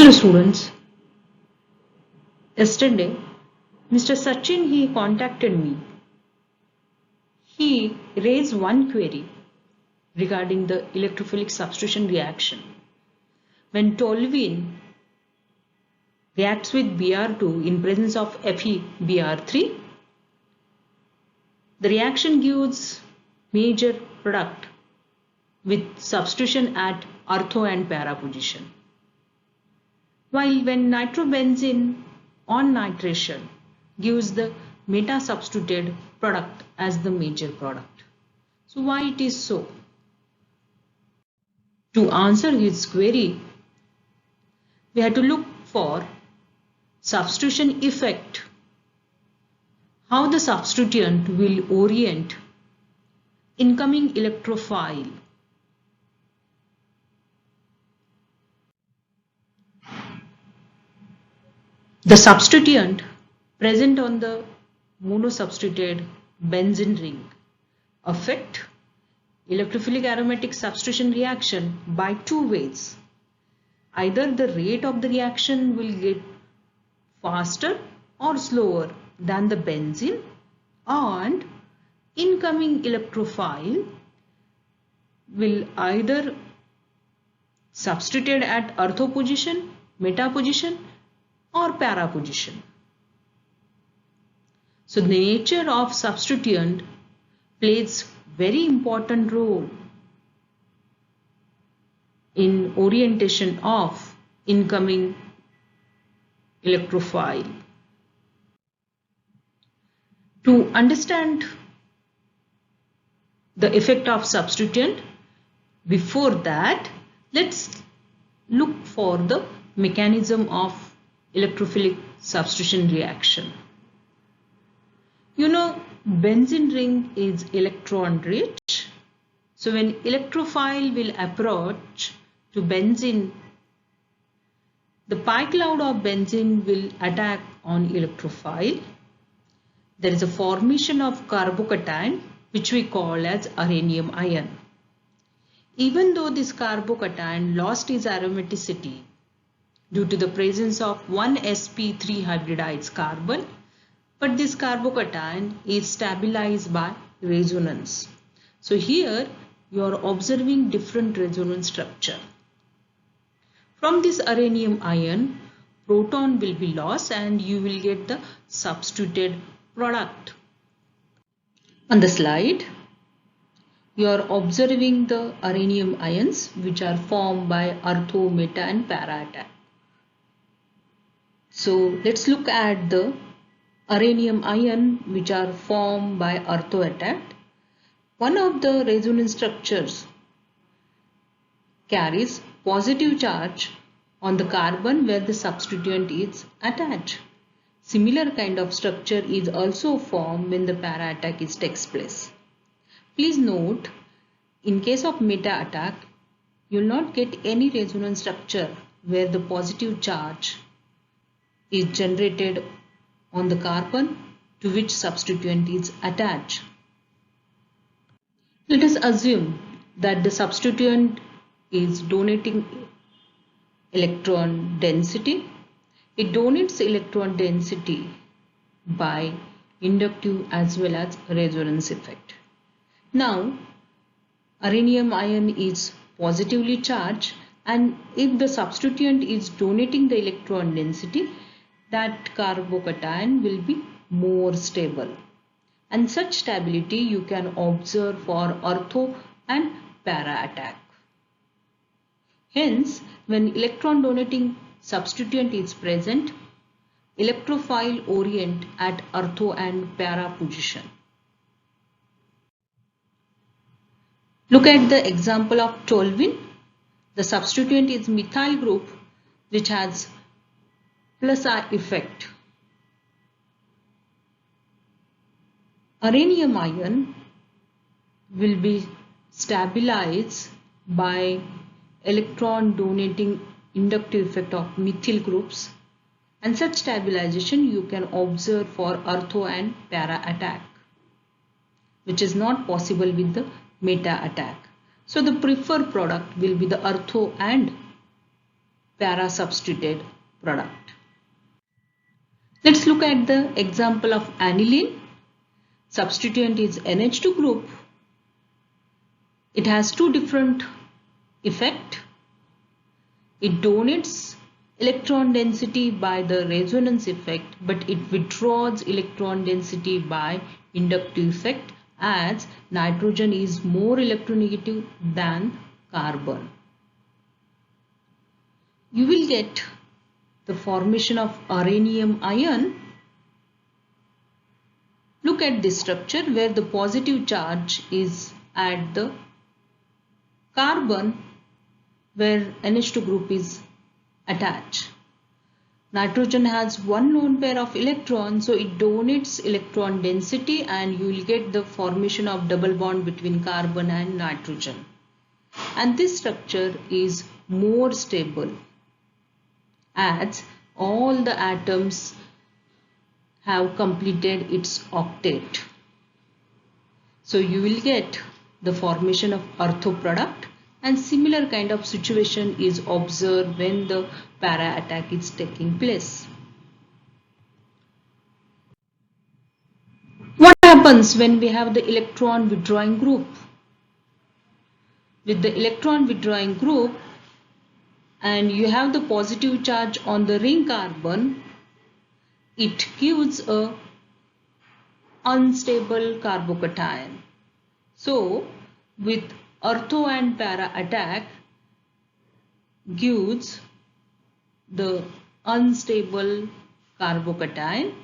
Dear students, yesterday Mr. Sachin he contacted me. He raised one query regarding the electrophilic substitution reaction. When toluene reacts with Br2 in presence of FeBr3, the reaction gives major product with substitution at ortho and para position. While when nitrobenzene on nitration gives the meta substituted product as the major product. So why it is so? To answer his query, we have to look for substitution effect, how the substituent will orient incoming electrophile. The substituent present on the monosubstituted benzene ring affect electrophilic aromatic substitution reaction by two ways. Either the rate of the reaction will get faster or slower than the benzene, and incoming electrophile will either substituted at ortho position, meta position or para position. So the nature of substituent plays very important role in orientation of incoming electrophile. To understand the effect of substituent, before that let's look for the mechanism of electrophilic substitution reaction. You know, benzene ring is electron rich. So when electrophile will approach to benzene, the pi cloud of benzene will attack on electrophile. There is a formation of carbocation which we call as aranium ion. Even though this carbocation lost its aromaticity due to the presence of one sp3 hybridized carbon, but this carbocation is stabilized by resonance. So here you are observing different resonance structure. From this aranium ion, proton will be lost and you will get the substituted product. On the slide, you are observing the aranium ions which are formed by ortho, meta and para attack. So let's look at the aranium ion which are formed by ortho attack. One of the resonance structures carries positive charge on the carbon where the substituent is attached. Similar kind of structure is also formed when the para attack takes place. Please note, in case of meta attack, you will not get any resonance structure where the positive charge is generated on the carbon to which substituent is attached. Let us assume that the substituent is donating electron density. It donates electron density by inductive as well as resonance effect. Now, aranium ion is positively charged, and if the substituent is donating the electron density, that carbocation will be more stable. And such stability you can observe for ortho and para attack. Hence, when electron donating substituent is present, electrophile orient at ortho and para position. Look at the example of toluene. The substituent is methyl group which has plus I effect. Aranium ion will be stabilized by electron donating inductive effect of methyl groups, and such stabilization you can observe for ortho and para attack, which is not possible with the meta attack. So the preferred product will be the ortho and para-substituted product. Let's look at the example of aniline. Substituent is NH2 group. It has two different effects. It donates electron density by the resonance effect, but it withdraws electron density by inductive effect, as nitrogen is more electronegative than carbon. You will get the formation of uranium ion. Look at this structure where the positive charge is at the carbon where NH2 group is attached. Nitrogen has one lone pair of electrons, so it donates electron density and you will get the formation of double bond between carbon and nitrogen. And this structure is more stable as all the atoms have completed its octet. So you will get the formation of ortho product, and similar kind of situation is observed when the para attack is taking place. What happens when we have the electron withdrawing group? With the electron withdrawing group and you have the positive charge on the ring carbon, it gives a unstable carbocation. So with ortho and para attack gives the unstable carbocation.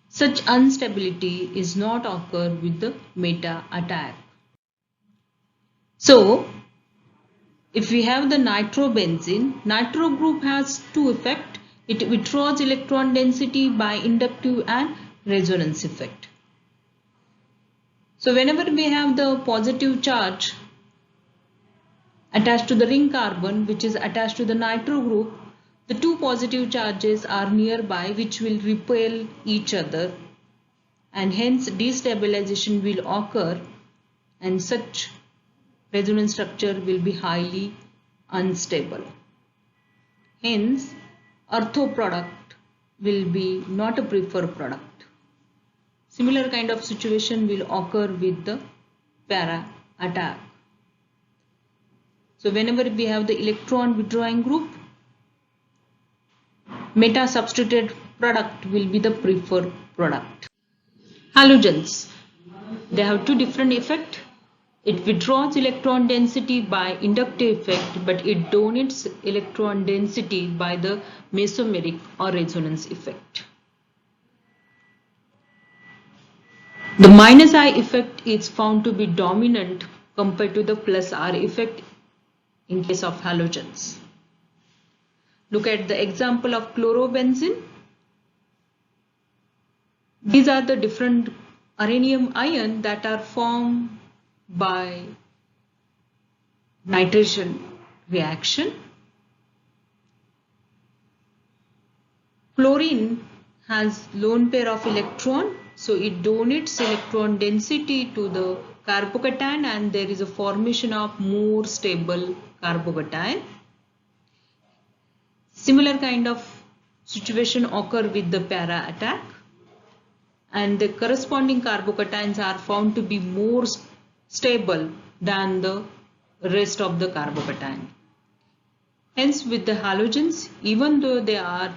Such instability is not occur with the meta attack. So if we have the nitrobenzene, nitro group has two effects. It withdraws electron density by inductive and resonance effect. So whenever we have the positive charge attached to the ring carbon which is attached to the nitro group, the two positive charges are nearby which will repel each other and hence destabilization will occur and such resonance structure will be highly unstable. Hence ortho product will be not a preferred product. Similar kind of situation will occur with the para attack. So whenever we have the electron withdrawing group, meta substituted product will be the preferred product. Halogens, they have two different effects. It withdraws electron density by inductive effect, but it donates electron density by the mesomeric or resonance effect. The minus I effect is found to be dominant compared to the plus R effect in case of halogens. Look at the example of chlorobenzene. These are the different uranium ion that are formed by nitration reaction. Chlorine has lone pair of electron, so it donates electron density to the carbocation and there is a formation of more stable carbocation. Similar kind of situation occur with the para attack and the corresponding carbocations are found to be more stable than the rest of the carbocation. Hence with the halogens, even though they are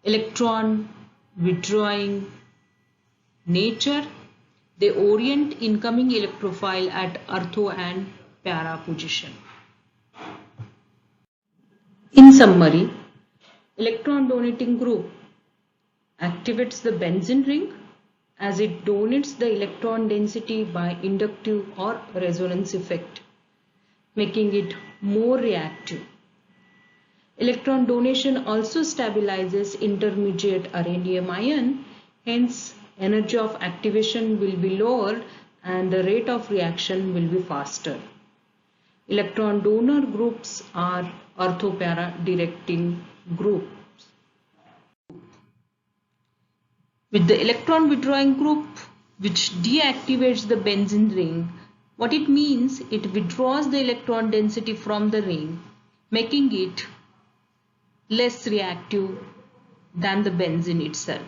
electron withdrawing nature, they orient incoming electrophile at ortho and para position. In summary, electron donating group activates the benzene ring as it donates the electron density by inductive or resonance effect, making it more reactive. Electron donation also stabilizes intermediate uranium ion, hence energy of activation will be lowered and the rate of reaction will be faster. Electron donor groups are ortho-para directing groups. With the electron withdrawing group which deactivates the benzene ring, what it means, it withdraws the electron density from the ring making it less reactive than the benzene itself.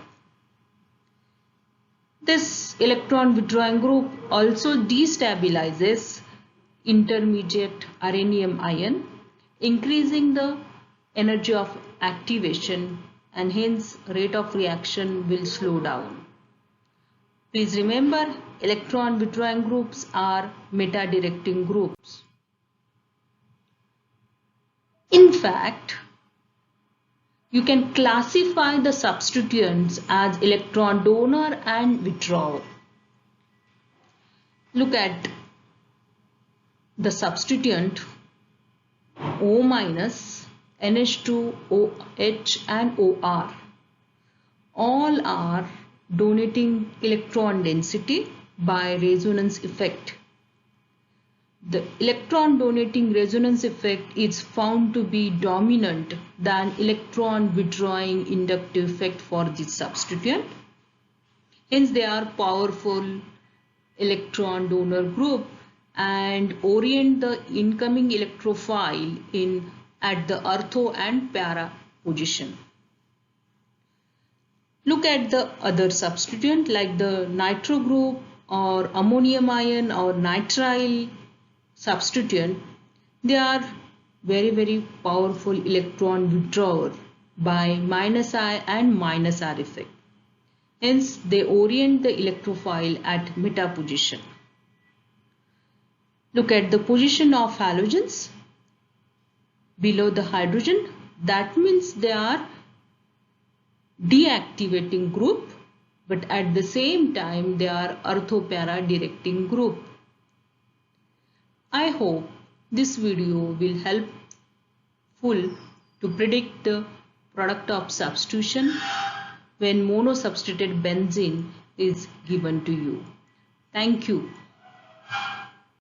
This electron withdrawing group also destabilizes intermediate rhenium ion, increasing the energy of activation, and hence rate of reaction will slow down. Please remember, electron withdrawing groups are meta-directing groups. In fact, you can classify the substituents as electron donor and withdrawer. Look at the substituent O minus, NH2, OH and OR. All are donating electron density by resonance effect. The electron donating resonance effect is found to be dominant than electron withdrawing inductive effect for this substituent. Hence they are powerful electron donor group and orient the incoming electrophile at the ortho and para position. Look at the other substituent like the nitro group or ammonium ion or nitrile substituent. They are very powerful electron withdrawer by -I and -R effect. Hence they orient the electrophile at meta position. Look at the position of halogens below the hydrogen. That means they are deactivating group, but at the same time they are ortho-para directing group. I hope this video will helpful to predict the product of substitution when monosubstituted benzene is given to you. Thank you.